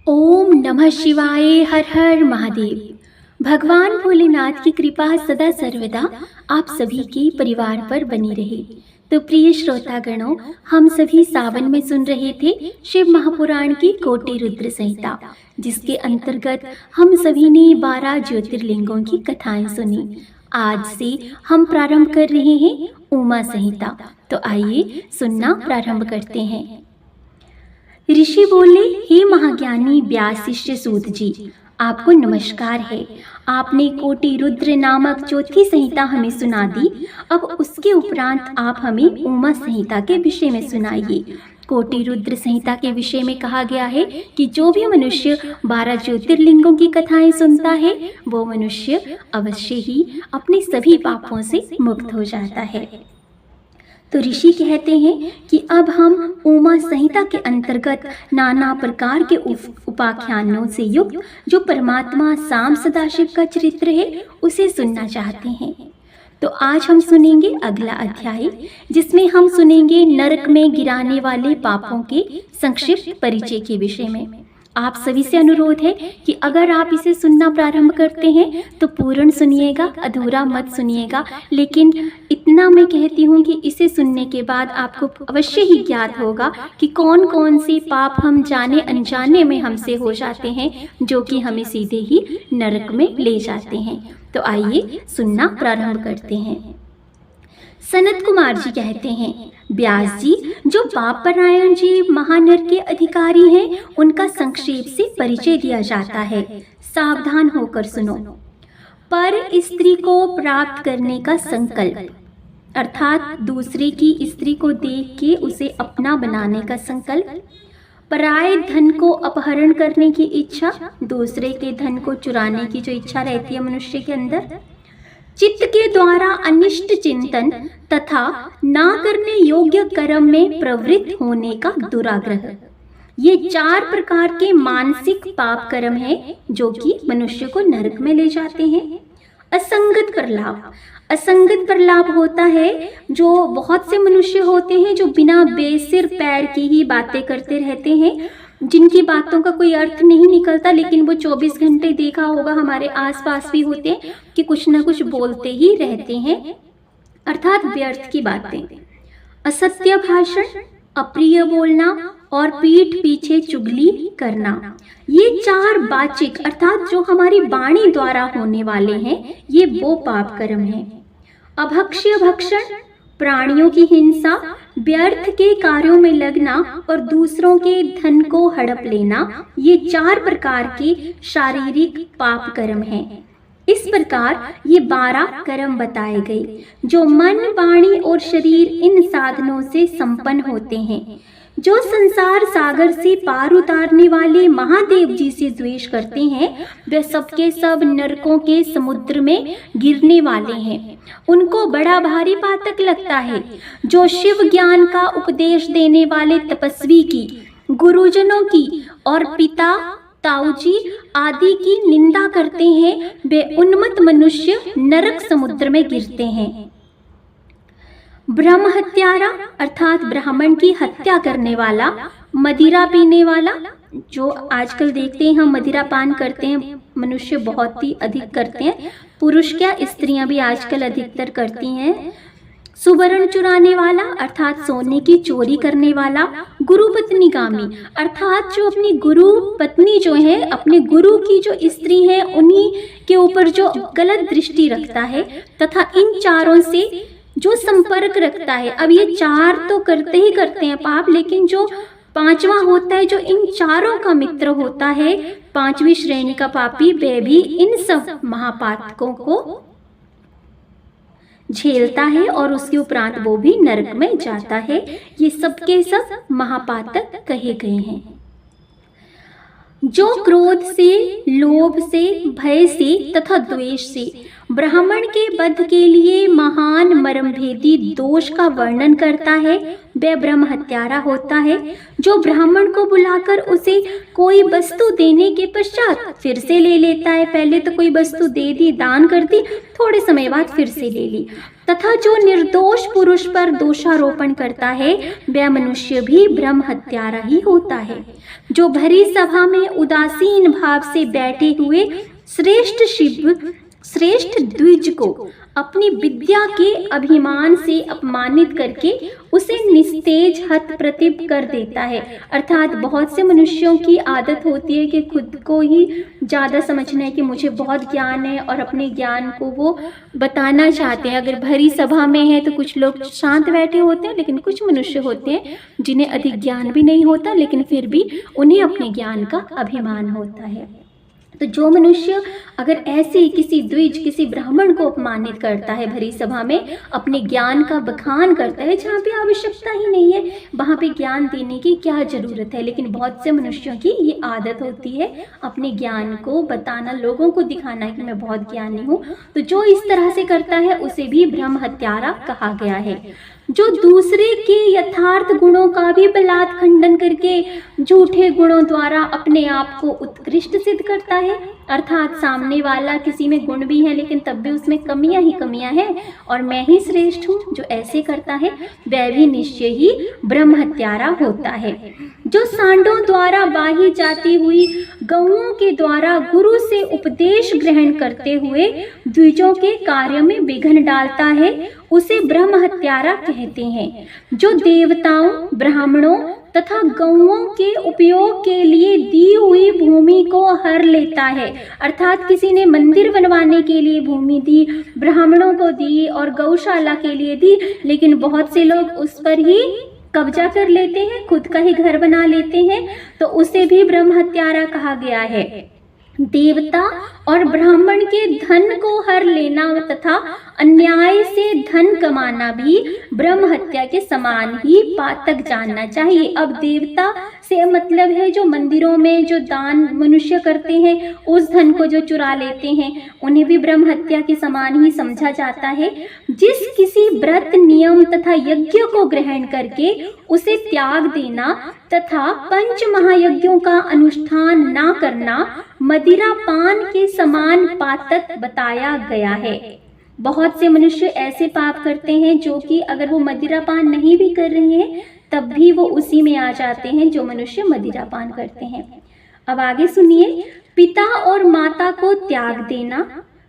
ओम नमः शिवाय। हर हर महादेव। भगवान भोलेनाथ की कृपा सदा सर्वदा आप सभी के परिवार पर बनी रहे। तो प्रिय श्रोतागणों, हम सभी सावन में सुन रहे थे शिव महापुराण की कोटि रुद्र संहिता, जिसके अंतर्गत हम सभी ने 12 ज्योतिर्लिंगों की कथाएं सुनी। आज से हम प्रारंभ कर रहे हैं उमा संहिता। तो आइए सुनना प्रारंभ करते हैं। ऋषि बोले, हे महाज्ञानी व्यास शिष्य सूत जी, आपको नमस्कार है। आपने कोटि रुद्र नामक चौथी संहिता हमें सुना दी। अब उसके उपरांत आप हमें उमा संहिता के विषय में सुनाइए। कोटि रुद्र संहिता के विषय में कहा गया है कि जो भी मनुष्य 12 ज्योतिर्लिंगों की कथाएं सुनता है वो मनुष्य अवश्य ही अपने सभी पापों से मुक्त हो जाता है। तो ऋषि कहते हैं कि अब हम उमा संहिता के अंतर्गत नाना प्रकार के उपाख्यानों से युक्त जो परमात्मा साम सदाशिव का चरित्र है उसे सुनना चाहते हैं। तो आज हम सुनेंगे अगला अध्याय, जिसमें हम सुनेंगे नरक में गिराने वाले पापों के संक्षिप्त परिचय के विषय में। आप सभी से अनुरोध है कि अगर आप इसे सुनना प्रारंभ करते हैं तो पूर्ण सुनिएगा, अधूरा मत सुनिएगा। लेकिन इतना मैं कहती हूँ कि इसे सुनने के बाद आपको अवश्य ही ज्ञात होगा कि कौन कौन से पाप हम जाने अनजाने में हमसे हो जाते हैं, जो कि हमें सीधे ही नरक में ले जाते हैं। तो आइए सुनना प्रारंभ करते हैं। सनत कुमार जी कहते हैं, व्यास जी, जो पाप परायण जी महानर के अधिकारी हैं उनका संक्षेप से परिचय दिया जाता है। सावधान होकर सुनो। पर स्त्री को प्राप्त करने का संकल्प, अर्थात दूसरे की स्त्री को देख के उसे अपना बनाने का संकल्प, पराये धन को अपहरण करने की इच्छा, दूसरे के धन को चुराने की जो इच्छा रहती है मनुष्य के अंदर, चित्त के द्वारा अनिष्ट चिंतन तथा ना करने योग्य कर्म में प्रवृत्त होने का दुराग्रह, ये 4 प्रकार के मानसिक पाप कर्म हैं जो कि मनुष्य को नरक में ले जाते हैं। असंगत प्रलाप, असंगत प्रलाप होता है जो बहुत से मनुष्य होते हैं जो बिना बेसिर पैर की ही बातें करते रहते हैं, जिनकी बातों का कोई अर्थ नहीं निकलता, लेकिन वो 24 घंटे देखा होगा हमारे आसपास भी होते हैं कि कुछ ना कुछ बोलते ही रहते हैं, अर्थात व्यर्थ की बातें। असत्य भाषण, अप्रिय बोलना और पीठ पीछे चुगली करना, ये 4 वाचिक अर्थात जो हमारी वाणी द्वारा होने वाले हैं, ये वो पाप कर्म हैं। अभक्ष्य भक्षण, प्राणियों की हिंसा, व्यर्थ के कार्यों में लगना और दूसरों के धन को हड़प लेना, ये 4 प्रकार के शारीरिक पाप कर्म हैं। इस प्रकार ये 12 कर्म बताए गए जो मन, वाणी और शरीर इन साधनों से संपन्न होते हैं। जो संसार सागर से पार उतारने वाले महादेव जी से द्वेष करते हैं वे सबके सब नरकों के समुद्र में गिरने वाले हैं। उनको बड़ा भारी पातक लगता है। जो शिव ज्ञान का उपदेश देने वाले तपस्वी की, गुरुजनों की और पिता ताऊजी आदि की निंदा करते हैं, वे उन्मत्त मनुष्य नरक समुद्र में गिरते हैं। ब्रह्म हत्यारा अर्थात ब्राह्मण की हत्या करने वाला, मदिरा पीने वाला, जो आजकल देखते हैं हम मदिरा पान करते हैं, मनुष्य बहुत ही अधिक करते हैं, पुरुष क्या स्त्रियां भी आजकल अधिकतर करती हैं। सुवर्ण चुराने वाला अर्थात सोने की चोरी करने वाला, गुरु पत्नीगामी अर्थात जो अपनी गुरु पत्नी जो है, अपने गुरु की जो स्त्री है उन्हीं के ऊपर जो गलत दृष्टि रखता है, तथा इन 4 से जो संपर्क रखता है। अब ये 4 तो करते ही करते हैं पाप, लेकिन जो 5वां होता है जो इन 4 का मित्र होता है, 5वीं श्रेणी का पापी, वे भी इन सब महापातकों को झेलता है और उसके उपरांत वो भी नरक में जाता है। ये सब के सब महापातक कहे गए हैं। जो क्रोध से, लोभ से, भय से तथा द्वेष से ब्राह्मण के वध के लिए महान मर्मभेदी दोष का वर्णन करता है, वह ब्रह्म हत्यारा होता है। जो ब्राह्मण को बुलाकर उसे कोई वस्तु देने के पश्चात फिर से ले लेता है, पहले तो कोई वस्तु दे दी, दान कर दी, थोड़े समय बाद फिर से ले ली, तथा जो निर्दोष पुरुष पर दोषारोपण करता है वह मनुष्य भी ब्रह्म हत्यारा ही होता है। जो भरी सभा में उदासीन भाव से बैठे हुए श्रेष्ठ द्विज को अपनी विद्या के अभिमान से अपमानित करके उसे निस्तेज हत प्रतिप कर देता है। अर्थात बहुत से मनुष्यों की आदत होती है कि खुद को ही ज़्यादा समझना है कि मुझे बहुत ज्ञान है और अपने ज्ञान को वो बताना चाहते हैं। अगर भरी सभा में है तो कुछ लोग शांत बैठे होते हैं, लेकिन कुछ मनुष्य होते हैं जिन्हें अधिक ज्ञान भी नहीं होता, लेकिन फिर भी उन्हें अपने ज्ञान का अभिमान होता है। तो जो मनुष्य अगर ऐसे किसी द्विज, किसी ब्राह्मण को अपमानित करता है भरी सभा में, अपने ज्ञान का बखान करता है, जहाँ पे आवश्यकता ही नहीं है वहाँ पे ज्ञान देने की क्या ज़रूरत है, लेकिन बहुत से मनुष्यों की ये आदत होती है अपने ज्ञान को बताना, लोगों को दिखाना कि मैं बहुत ज्ञानी हूँ। तो जो इस तरह से करता है उसे भी ब्रह्म हत्यारा कहा गया है। जो दूसरे के यथार्थ गुणों का भी बलात् खंडन करके झूठे गुणों द्वारा अपने आप को उत्कृष्ट सिद्ध करता है, अर्थात सामने वाला किसी में गुण भी है लेकिन तब भी उसमें कमियां ही कमियां हैं और मैं ही श्रेष्ठ हूँ, जो ऐसे करता है वह भी निश्चय ही ब्रह्म हत्यारा होता है। जो सांडों द्वारा बाही जाती हुई गौओं के द्वारा गुरु से उपदेश ग्रहण करते हुए द्विजों के कार्य में विघ्न डालता है उसे ब्रह्म हत्यारा कहते हैं। जो देवताओं, ब्राह्मणों तथा गौओं के उपयोग के लिए दी हुई भूमि को हर लेता है, अर्थात किसी ने मंदिर बनवाने के लिए भूमि दी, ब्राह्मणों को दी और गौशाला के लिए दी, लेकिन बहुत से लोग उस पर ही कब्जा कर लेते हैं, खुद का ही घर बना लेते हैं, तो उसे भी ब्रह्म हत्यारा कहा गया है। देवता और ब्राह्मण के धन को हर लेना तथा अन्याय से धन कमाना भी ब्रह्म हत्या के समान ही पातक जानना चाहिए। अब देवता से मतलब है जो मंदिरों में जो दान मनुष्य करते हैं, उस धन को जो चुरा लेते हैं उन्हें भी ब्रह्म हत्या के समान ही समझा जाता है। जिस किसी व्रत, नियम तथा यज्ञ को ग्रहण करके उसे त्याग देना तथा पंच महायज्ञों का अनुष्ठान ना करना मदिरा पान के समान पातक बताया गया है। बहुत से मनुष्य ऐसे पाप करते हैं जो कि अगर वो मदिरा पान नहीं भी कर रहे हैं तब भी वो उसी में आ जाते हैं जो मनुष्य मदिरा पान करते हैं। अब आगे सुनिए। पिता और माता को त्याग देना,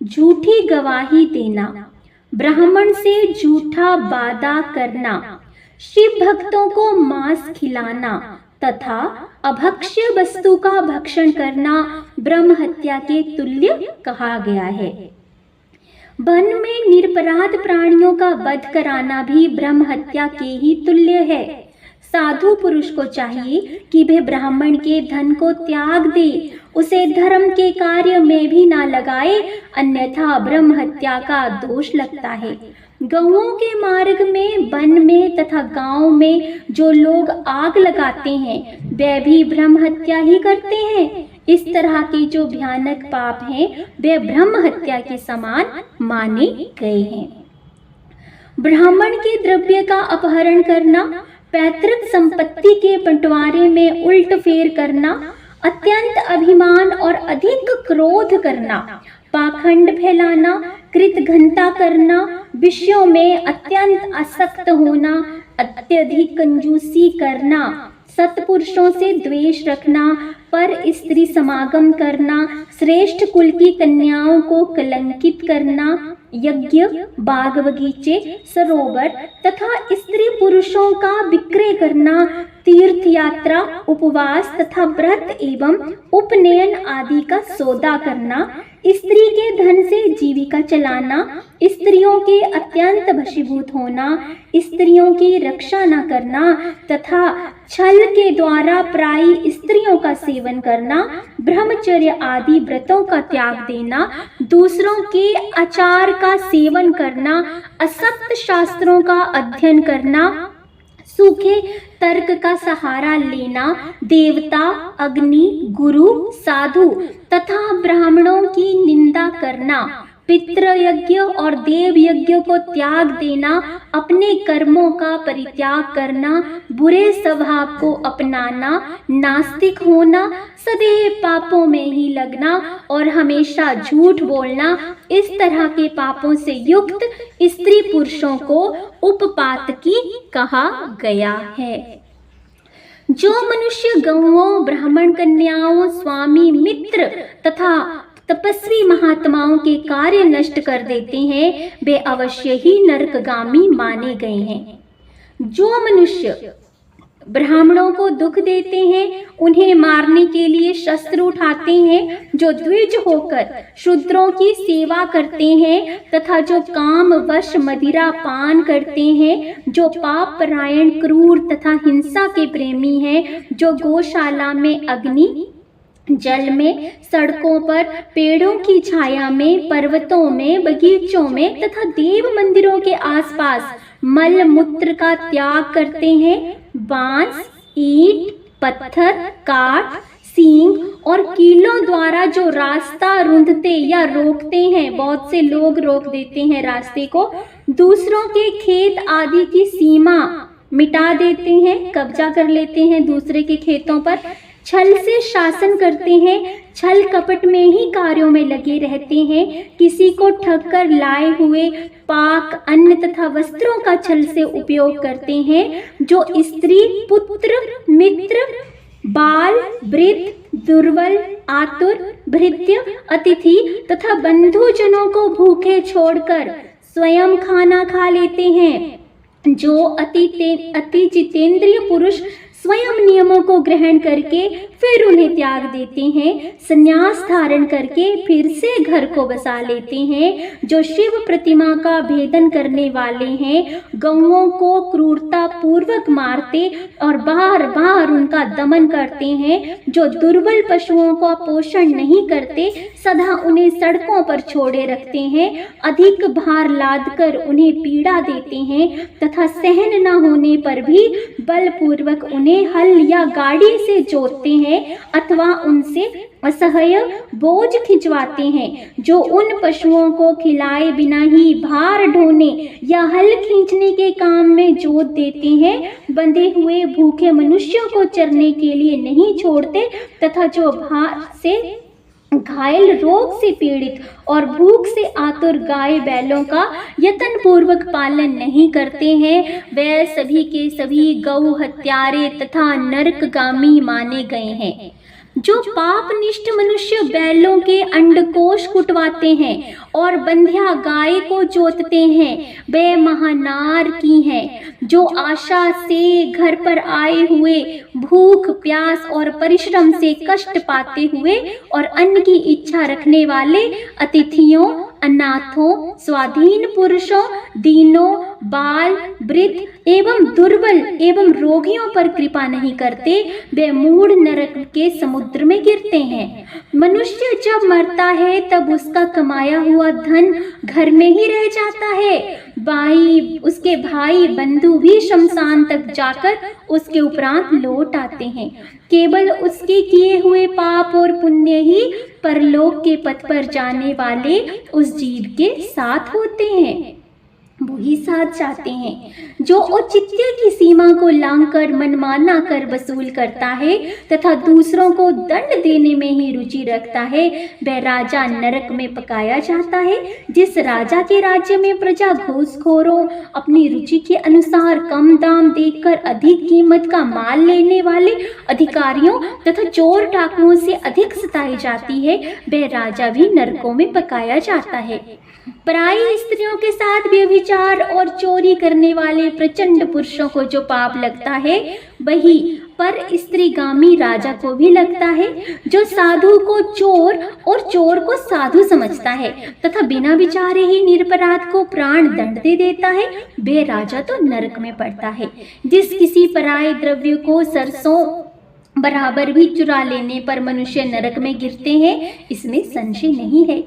झूठी गवाही देना, ब्राह्मण से झूठा वादा करना, शिव भक्तों को मांस खिलाना तथा अभक्ष्य वस्तु का भक्षण करना ब्रह्म हत्या के तुल्य कहा गया है। वन में निरपराध प्राणियों का वध कराना भी ब्रह्म हत्या के ही तुल्य है। साधु पुरुष को चाहिए कि वह ब्राह्मण के धन को त्याग दे, उसे धर्म के कार्य में भी ना लगाए, अन्यथा ब्रह्म हत्या का दोष लगता है। गौओं के मार्ग में, वन में तथा गांव में जो लोग आग लगाते हैं वे भी ब्रह्म हत्या ही करते हैं। इस तरह के जो भयानक पाप हैं वे ब्रह्म हत्या के समान माने गए हैं। ब्राह्मण के द्रव्य का अपहरण करना, पैतृक संपत्ति के बंटवारे में उल्ट फेर करना, अत्यंत अभिमान और अधिक क्रोध करना, पाखंड फैलाना, कृतघ्नता करना, विषयों में अत्यंत आसक्त होना, अत्यधिक कंजूसी करना, सत्पुरुषों से द्वेष रखना, पर स्त्री समागम करना, श्रेष्ठ कुल की कन्याओं को कलंकित करना, यज्ञ, बाग बगीचे, सरोवर तथा स्त्री पुरुषों का विक्रय करना, तीर्थ यात्रा, उपवास तथा व्रत एवं उपनयन आदि का सौदा करना, स्त्री के धन से जीविका चलाना, स्त्रियों के अत्यंत वशीभूत होना, स्त्रियों की रक्षा न करना तथा छल के द्वारा प्रायी स्त्रियों का सेवन करना, ब्रह्मचर्य आदि व्रतों का त्याग देना, दूसरों के आचार का सेवन करना, असत्य शास्त्रों का अध्ययन करना, सूखे तर्क का सहारा लेना, देवता, अग्नि, गुरु, साधु तथा ब्राह्मणों की निंदा करना, पितृ यज्ञ और देव यज्ञ को त्याग देना, अपने कर्मों का परित्याग करना, बुरे स्वभाव को अपनाना, नास्तिक होना, सदैव पापों में ही लगना और हमेशा झूठ बोलना, इस तरह के पापों से युक्त स्त्री पुरुषों को उपपातकी कहा गया है। जो मनुष्य गौओं, ब्राह्मण कन्याओं, स्वामी, मित्र तथा तपस्वी महात्माओं के कार्य नष्ट कर देते हैं, वे अवश्य ही नरकगामी माने गए हैं। जो मनुष्य ब्राह्मणों को दुख देते हैं, उन्हें मारने के लिए शस्त्र उठाते हैं, जो द्विज होकर शूद्रों की सेवा करते हैं तथा जो काम वश मदिरा पान करते हैं, जो पाप परायण, क्रूर तथा हिंसा के प्रेमी हैं, जो गौशाला में, अग्नि जल में, सड़कों पर, पेड़ों की छाया में, पर्वतों में, बगीचों में तथा देव मंदिरों के आसपास मल मूत्र का त्याग करते हैं, बांस, ईंट, पत्थर, काठ, सींग और कीलों द्वारा जो रास्ता रुंधते या रोकते हैं, बहुत से लोग रोक देते हैं रास्ते को, दूसरों के खेत आदि की सीमा मिटा देते हैं, कब्जा कर लेते हैं दूसरे के खेतों पर, छल से शासन करते हैं, छल कपट में ही कार्यों में लगे रहते हैं, किसी को ठग कर लाए हुए पाक, अन्न तथा वस्त्रों का छल से उपयोग करते हैं, जो स्त्री, पुत्र, मित्र, बाल, वृद्ध, दुर्बल, आतुर, भृत्य, अतिथि तथा बंधुजनों को भूखे छोड़कर स्वयं खाना खा लेते हैं, जो अति जितेंद्रिय पुरुष स्वयं नियमों को ग्रहण करके फिर उन्हें त्याग देते हैं, संन्यास धारण करके फिर से घर को बसा लेते हैं, जो शिव प्रतिमा का भेदन करने वाले हैं, गौओं को क्रूरता पूर्वक मारते और बार बार उनका दमन करते हैं, जो दुर्बल पशुओं का पोषण नहीं करते, सदा उन्हें सड़कों पर छोड़े रखते हैं, अधिक भार लादकर उन्हें पीड़ा देते हैं तथा सहन न होने पर भी बलपूर्वक उन्हें हल या गाड़ी से जोतते हैं अथवा उनसे असह्य बोझ खिंचवाते हैं, जो उन पशुओं को खिलाए बिना ही भार ढोने या हल खींचने के काम में जोत देते हैं, बंधे हुए भूखे मनुष्यों को चरने के लिए नहीं छोड़ते तथा जो भार से घायल, रोग से पीड़ित और भूख से आतुर गाय बैलों का यत्न पूर्वक पालन नहीं करते हैं, वे सभी के सभी गौ हत्यारे तथा नरकगामी माने गए हैं। जो पापनिष्ठ मनुष्य बैलों के अंडकोश कुटवाते हैं और बंध्या गाय को जोतते हैं, वे महानार की हैं। जो आशा से घर पर आए हुए भूख, प्यास और परिश्रम से कष्ट पाते हुए और अन्न की इच्छा रखने वाले अतिथियों, अनाथों, स्वाधीन पुरुषों, दीनों, बाल, वृद्ध एवं दुर्बल एवं रोगियों पर कृपा नहीं करते, वे मूढ़ नरक के समुद्र में गिरते हैं। मनुष्य जब मरता है तब उसका कमाया हुआ धन घर में ही रह जाता है। उसके भाई बंधु भी शमशान तक जाकर उसके उपरांत लौट आते हैं। केवल उसके किए हुए पाप और पुण्य ही परलोक के पथ पर जाने वाले उस जीव के साथ होते हैं, वही साथ जाते हैं। जो औचित्य की सीमा को लांघकर मनमाना कर वसूल करता है तथा दूसरों को दंड देने में ही रुचि रखता है, वह राजा नरक में पकाया जाता है। जिस राजा के राज्य में प्रजा घूसखोरों, अपनी रुचि के अनुसार कम दाम देकर अधिक कीमत का माल लेने वाले अधिकारियों तथा चोर डाकुओं से अधिक सताई जाती है, वह राजा भी नरकों में पकाया जाता है। पराई स्त्रियों के साथ व्यभिचार और चोरी करने वाले प्रचंड पुरुषों को जो पाप लगता है, वही पर स्त्रीगामी राजा को भी लगता है। जो साधु को चोर और चोर को साधु समझता है तथा बिना विचारे ही निरपराध को प्राण दंड दे देता है, वे राजा तो नरक में पड़ता है। जिस किसी पराये द्रव्य को सरसों बराबर भी चुरा लेने पर मनुष्य नरक में गिरते हैं, इसमें संशय नहीं है।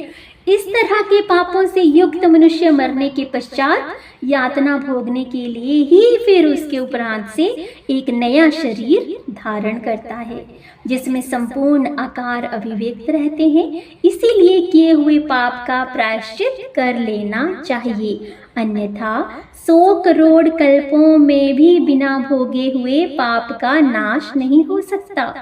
इस तरह के पापों से युक्त मनुष्य मरने के पश्चात यातना भोगने के लिए ही फिर उसके उपरांत से एक नया शरीर धारण करता है, जिसमें संपूर्ण आकार अभिव्यक्त रहते हैं। इसीलिए किए हुए पाप का प्रायश्चित कर लेना चाहिए, अन्यथा 100 करोड़ कल्पों में भी बिना भोगे हुए पाप का नाश नहीं हो सकता।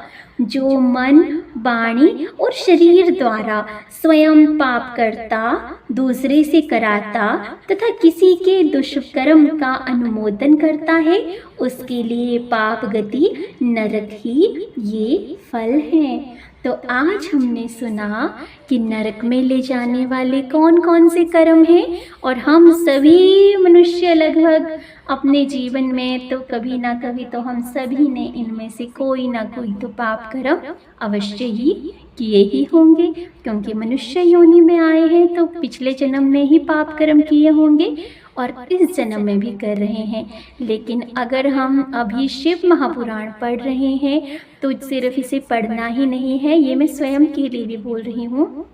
जो मन, वाणी और शरीर द्वारा स्वयं पाप करता, दूसरे से कराता तथा किसी के दुष्कर्म का अनुमोदन करता है, उसके लिए पाप गति नरक ही ये फल हैं। तो आज हमने सुना कि नरक में ले जाने वाले कौन कौन से कर्म हैं, और हम सभी मनुष्य लगभग अपने जीवन में तो कभी ना कभी तो हम सभी ने इनमें से कोई ना कोई तो पाप कर्म अवश्य ही किए ही होंगे, क्योंकि मनुष्य योनि में आए हैं तो पिछले जन्म में ही पाप कर्म किए होंगे और इस जन्म में भी कर रहे हैं। लेकिन अगर हम अभी शिव महापुराण पढ़ रहे हैं तो सिर्फ इसे पढ़ना ही नहीं है, ये मैं स्वयं के लिए भी बोल रही हूँ,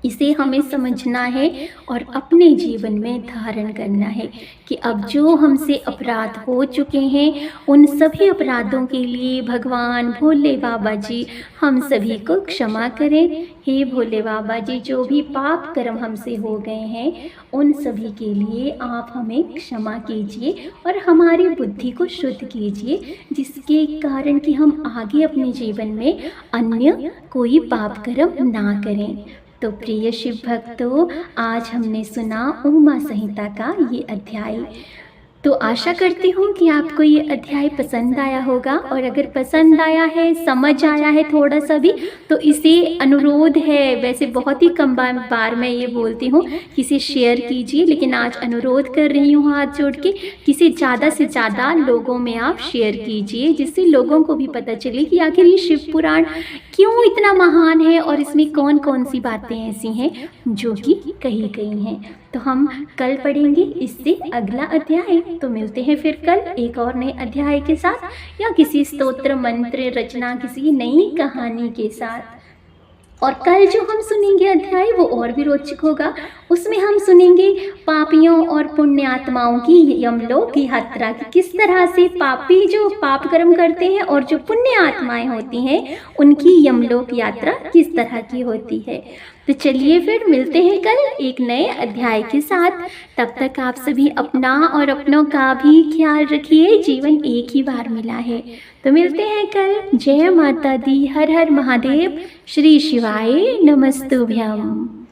इसे हमें समझना है और अपने जीवन में धारण करना है कि अब जो हमसे अपराध हो चुके हैं उन सभी अपराधों के लिए भगवान भोले बाबा जी हम सभी को क्षमा करें। हे भोले बाबा जी, जो भी पाप कर्म हमसे हो गए हैं उन सभी के लिए आप हमें क्षमा कीजिए और हमारी बुद्धि को शुद्ध कीजिए, जिसके कारण कि हम आगे अपने जीवन में अन्य कोई पाप कर्म ना करें। तो प्रिय शिव भक्तों, आज हमने सुना उमा संहिता का ये अध्याय। तो आशा करती हूँ कि आपको ये अध्याय पसंद आया होगा, और अगर पसंद आया है, समझ आया है थोड़ा सा भी, तो इसे अनुरोध है, वैसे बहुत ही कम बार मैं ये बोलती हूँ कि इसे शेयर कीजिए, लेकिन आज अनुरोध कर रही हूँ हाथ जोड़ के, किसी ज़्यादा से ज़्यादा लोगों में आप शेयर कीजिए, जिससे लोगों को भी पता चले कि आखिर ये शिव पुराण क्यों इतना महान है और इसमें कौन कौन सी बातें ऐसी हैं जो कि कही गई हैं। तो हम कल पढ़ेंगे इससे अगला अध्याय। तो मिलते हैं फिर कल एक और नए अध्याय के साथ, या किसी स्तोत्र मंत्र रचना, किसी नई कहानी के साथ। और कल जो हम सुनेंगे अध्याय वो और भी रोचक होगा। उसमें हम सुनेंगे पापियों और पुण्यात्माओं की यमलोक यात्रा की, किस तरह से पापी जो पाप कर्म करते हैं और जो पुण्य आत्माएं होती हैं उनकी यमलोक यात्रा किस तरह की होती है। तो चलिए फिर मिलते हैं कल एक नए अध्याय के साथ। तब तक आप सभी अपना और अपनों का भी ख्याल रखिए, जीवन एक ही बार मिला है। तो मिलते हैं कल। जय माता दी, हर हर महादेव, श्री शिवाय नमस्तुभ्यम।